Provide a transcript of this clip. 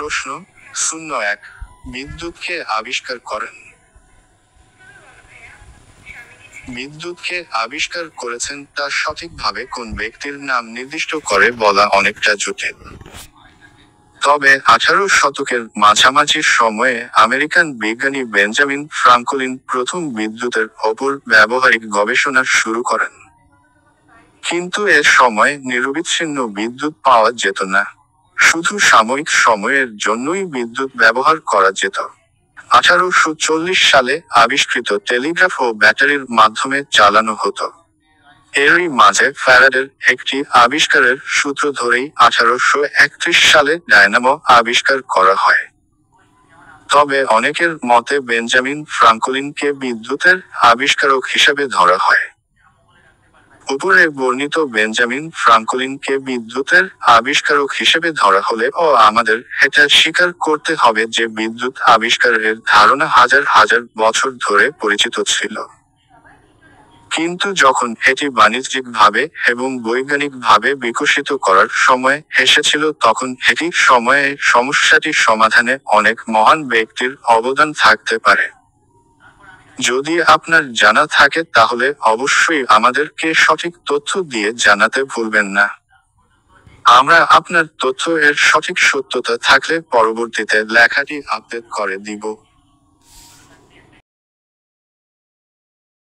প্রশ্ন 01 বিদ্যুৎকে আবিষ্কার করেন? বিদ্যুৎকে আবিষ্কার করেছেন তা সঠিকভাবে কোন ব্যক্তির নাম নির্দিষ্ট করে বলা অনেকটা জটিল। তবে 18 শতকের মাঝামাঝি সময়ে আমেরিকান বিজ্ঞানী বেঞ্জামিন ফ্রাঙ্কলিন প্রথম বিদ্যুতের ওপর ব্যবহারিক গবেষণা শুরু করেন। কিন্তু এ সময় নিরবিচ্ছিন্ন বিদ্যুৎ পাওয়া যেত না। শুধু সাময়িক সময়ের জন্যই বিদ্যুৎ ব্যবহার করা যেত। 1840 সালে আবিষ্কৃত টেলিগ্রাফ ও ব্যাটারির মাধ্যমে চালানো হতো। এরই মাঝে ফ্যারাডের একটি আবিষ্কারের সূত্র ধরেই 1831 সালে ডায়নামো আবিষ্কার করা হয়। তবে অনেকের মতে বেঞ্জামিন ফ্রাঙ্কলিনকে বিদ্যুতের আবিষ্কারক হিসেবে ধরা হয়। উপরে বর্ণিত বেঞ্জামিন ফ্রাঙ্কলিনকে বিদ্যুতের আবিষ্কারক হিসেবে ধরা হলেও আমাদের এটা স্বীকার করতে হবে যে বিদ্যুৎ আবিষ্কারের ধারণা হাজার হাজার বছর ধরে পরিচিত ছিল। কিন্তু যখন এটি বাণিজ্যিকভাবে এবং বৈজ্ঞানিকভাবে বিকশিত করার সময় এসেছিল তখন এটি সময়ে সমস্যাটি সমাধানে অনেক মহান ব্যক্তির অবদান থাকতে পারে। যদি আপনার জানা থাকে তাহলে অবশ্যই আমাদেরকে সঠিক তথ্য দিয়ে জানাতে ভুলবেন না। আমরা আপনার তথ্য এর সঠিক সত্যতা থাকলে পরবর্তীতে লেখাটি আপডেট করে দিব।